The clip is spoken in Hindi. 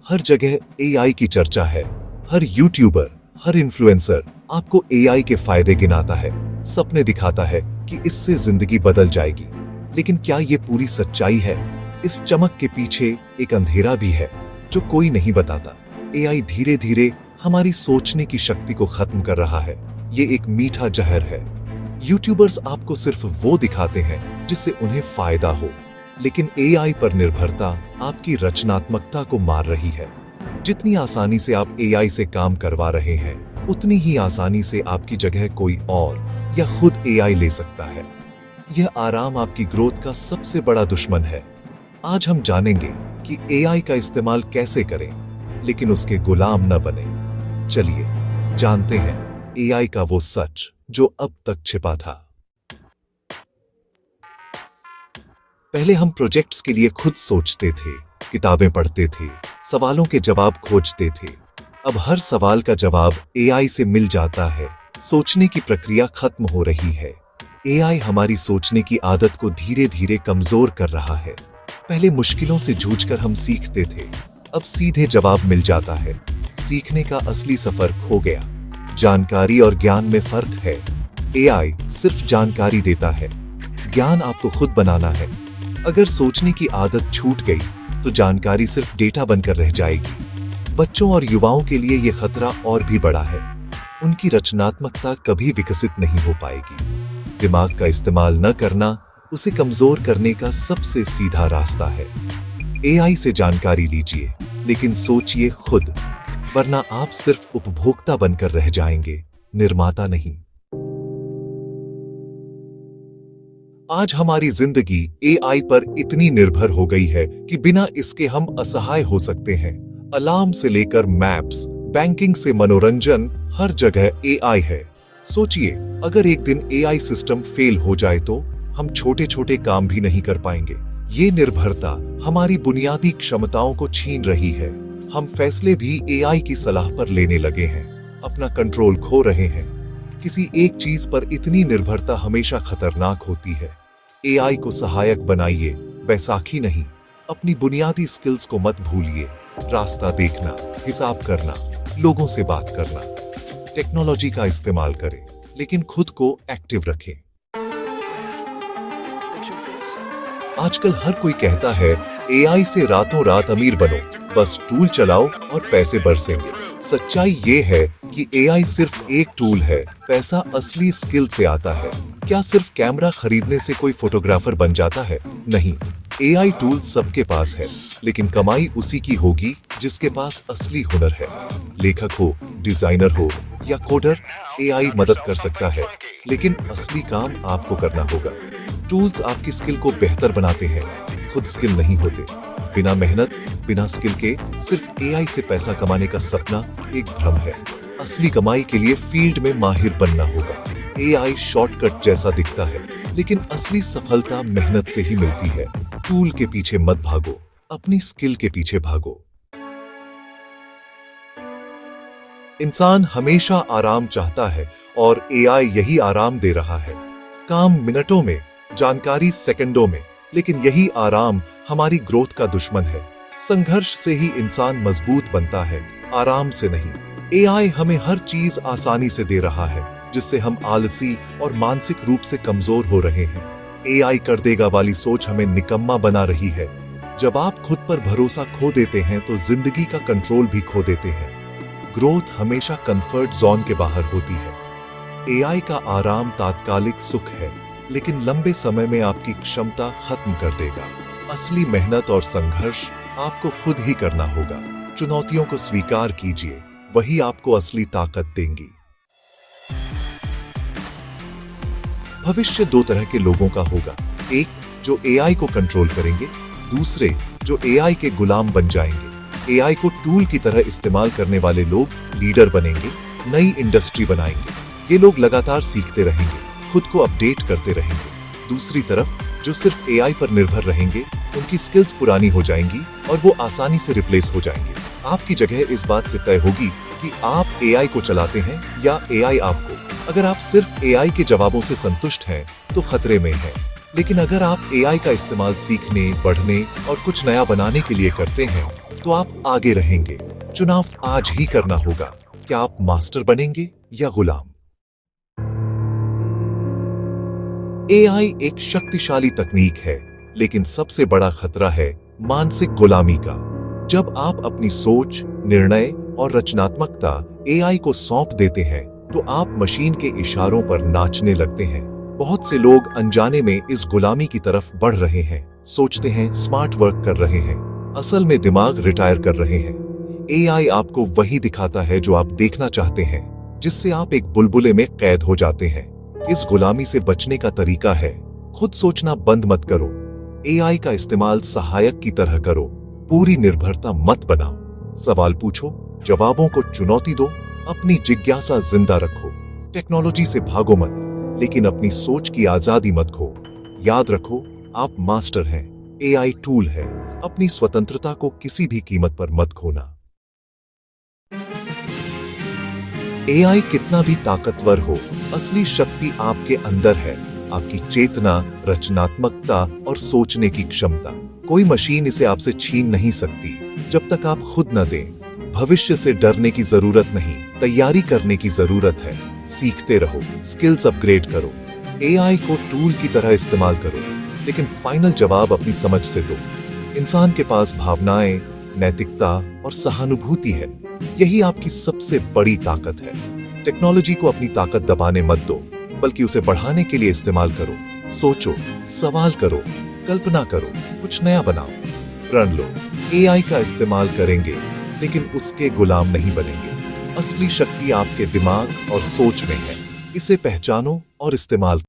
हर जगह एआई की चर्चा है। हर यूट्यूबर, हर इन्फ्लुएंसर आपको एआई के फायदे गिनाता है, सपने दिखाता है कि इससे जिंदगी बदल जाएगी। लेकिन क्या ये पूरी सच्चाई है? इस चमक के पीछे एक अंधेरा भी है जो कोई नहीं बताता। एआई धीरे धीरे हमारी सोचने की शक्ति को खत्म कर रहा है। ये एक मीठा जहर है। यूट्यूबर्स आपको सिर्फ वो दिखाते हैं जिससे उन्हें फायदा हो, लेकिन एआई पर निर्भरता आपकी रचनात्मकता को मार रही है। जितनी आसानी से आप एआई से काम करवा रहे हैं, उतनी ही आसानी से आपकी जगह कोई और या खुद एआई ले सकता है। यह आराम आपकी ग्रोथ का सबसे बड़ा दुश्मन है। आज हम जानेंगे कि एआई का इस्तेमाल कैसे करें, लेकिन उसके गुलाम न बने। चलिए जानते हैं एआई का वो सच जो अब तक छिपा था। पहले हम प्रोजेक्ट्स के लिए खुद सोचते थे, किताबें पढ़ते थे, सवालों के जवाब खोजते थे। अब हर सवाल का जवाब एआई से मिल जाता है। सोचने की प्रक्रिया खत्म हो रही है। एआई हमारी सोचने की आदत को धीरे धीरे कमजोर कर रहा है। पहले मुश्किलों से जूझकर हम सीखते थे, अब सीधे जवाब मिल जाता है। सीखने का असली सफर खो गया। जानकारी और ज्ञान में फर्क है। एआई सिर्फ जानकारी देता है, ज्ञान आपको खुद बनाना है। अगर सोचने की आदत छूट गई तो जानकारी सिर्फ डेटा बनकर रह जाएगी। बच्चों और युवाओं के लिए यह खतरा और भी बड़ा है। उनकी रचनात्मकता कभी विकसित नहीं हो पाएगी। दिमाग का इस्तेमाल न करना उसे कमजोर करने का सबसे सीधा रास्ता है। एआई से जानकारी लीजिए, लेकिन सोचिए खुद, वरना आप सिर्फ उपभोक्ता बनकर रह जाएंगे, निर्माता नहीं। आज हमारी जिंदगी एआई पर इतनी निर्भर हो गई है कि बिना इसके हम असहाय हो सकते हैं। अलार्म से लेकर मैप्स, बैंकिंग से मनोरंजन, हर जगह एआई है। सोचिए, अगर एक दिन एआई सिस्टम फेल हो जाए तो हम छोटे छोटे काम भी नहीं कर पाएंगे। ये निर्भरता हमारी बुनियादी क्षमताओं को छीन रही है। हम फैसले भी एआई की सलाह पर लेने लगे हैं, अपना कंट्रोल खो रहे हैं। किसी एक चीज पर इतनी निर्भरता हमेशा खतरनाक होती है। एआई को सहायक बनाइए, बैसाखी नहीं। अपनी बुनियादी स्किल्स को मत भूलिए। रास्ता देखना, हिसाब करना, लोगों से बात करना। टेक्नोलॉजी का इस्तेमाल करें, लेकिन खुद को एक्टिव रखें। आजकल हर कोई कहता है एआई से रातों रात अमीर बनो, बस टूल चलाओ और पैसे बरसेंगे। सच्चाई ये है कि एआई सिर्फ एक टूल है, पैसा असली स्किल से आता है। क्या सिर्फ कैमरा खरीदने से कोई फोटोग्राफर बन जाता है? नहीं। एआई टूल सबके पास है, लेकिन कमाई उसी की होगी जिसके पास असली हुनर है। लेखक हो, डिजाइनर हो या कोडर, एआई मदद कर सकता है, लेकिन असली काम आपको करना होगा। टूल्स आपकी स्किल को बेहतर बनाते हैं, खुद स्किल नहीं होते। बिना मेहनत, बिना स्किल के सिर्फ एआई से पैसा कमाने का सपना एक भ्रम है। असली कमाई के लिए फील्ड में माहिर बनना होगा। एआई शॉर्टकट जैसा दिखता है, लेकिन असली सफलता मेहनत से ही मिलती है। टूल के पीछे मत भागो, अपनी स्किल के पीछे भागो। इंसान हमेशा आराम चाहता है और एआई यही आराम दे रहा है। काम मिनटों में, जानकारी सेकंडों में, लेकिन यही आराम हमारी ग्रोथ का दुश्मन है। संघर्ष से ही इंसान मजबूत बनता है, आराम से नहीं। एआई हमें हर चीज आसानी से दे रहा है, जिससे हम आलसी और मानसिक रूप से कमजोर हो रहे हैं। एआई कर देगा वाली सोच हमें निकम्मा बना रही है। जब आप खुद पर भरोसा खो देते हैं तो जिंदगी का कंट्रोल भी खो देते हैं। ग्रोथ हमेशा कंफर्ट जोन के बाहर होती है। एआई का आराम तात्कालिक सुख है, लेकिन लंबे समय में आपकी क्षमता खत्म कर देगा। असली मेहनत और संघर्ष आपको खुद ही करना होगा। चुनौतियों को स्वीकार कीजिए, वही आपको असली ताकत देंगी। भविष्य दो तरह के लोगों का होगा। एक जो एआई को कंट्रोल करेंगे, दूसरे जो एआई के गुलाम बन जाएंगे। एआई को टूल की तरह इस्तेमाल करने वाले लोग लीडर बनेंगे, नई इंडस्ट्री बनाएंगे। ये लोग लगातार सीखते रहेंगे, खुद को अपडेट करते रहेंगे। दूसरी तरफ जो सिर्फ एआई पर निर्भर रहेंगे, उनकी स्किल्स पुरानी हो जाएंगी और वो आसानी से रिप्लेस हो जाएंगे। आपकी जगह इस बात से तय होगी कि आप एआई को चलाते हैं या एआई आपको। अगर आप सिर्फ एआई के जवाबों से संतुष्ट हैं तो खतरे में हैं, लेकिन अगर आप एआई का इस्तेमाल सीखने, बढ़ने और कुछ नया बनाने के लिए करते हैं तो आप आगे रहेंगे। चुनाव आज ही करना होगा। क्या आप मास्टर बनेंगे या गुलाम? एआई एक शक्तिशाली तकनीक है, लेकिन सबसे बड़ा खतरा है मानसिक गुलामी का। जब आप अपनी सोच, निर्णय और रचनात्मकता एआई को सौंप देते हैं, तो आप मशीन के इशारों पर नाचने लगते हैं। बहुत से लोग अनजाने में इस गुलामी की तरफ बढ़ रहे हैं। सोचते हैं स्मार्ट वर्क कर रहे हैं, असल में दिमाग रिटायर कर रहे हैं। एआई आपको वही दिखाता है जो आप देखना चाहते हैं, जिससे आप एक बुलबुले में कैद हो जाते हैं। इस गुलामी से बचने का तरीका है, खुद सोचना बंद मत करो। एआई का इस्तेमाल सहायक की तरह करो, पूरी निर्भरता मत बनाओ। सवाल पूछो, जवाबों को चुनौती दो, अपनी जिज्ञासा जिंदा रखो। टेक्नोलॉजी से भागो मत, लेकिन अपनी सोच की आजादी मत खो। याद रखो, आप मास्टर हैं, एआई टूल है। अपनी स्वतंत्रता को किसी भी कीमत पर मत खोना। एआई कितना भी ताकतवर हो, असली शक्ति आपके अंदर है। आपकी चेतना, रचनात्मकता और सोचने की क्षमता। कोई मशीन इसे आपसे छीन नहीं सकती, जब तक आप खुद न दें। भविष्य से डरने की जरूरत नहीं, तैयारी करने की जरूरत है। सीखते रहो, स्किल्स अपग्रेड करो। एआई को टूल की तरह इस्तेमाल करो, लेकिन फाइनल जवाब अपनी समझ से दो। इंसान के पास भावनाएं, नैतिकता और सहानुभूति है। यही आपकी सबसे बड़ी ताकत है। टेक्नोलॉजी को अपनी ताकत दबाने मत दो, बल्कि उसे बढ़ाने के लिए इस्तेमाल करो। सोचो, सवाल करो, कल्पना करो, कुछ नया बनाओ। प्रण लो, एआई का इस्तेमाल करेंगे, लेकिन उसके गुलाम नहीं बनेंगे। असली शक्ति आपके दिमाग और सोच में है। इसे पहचानो और इस्तेमाल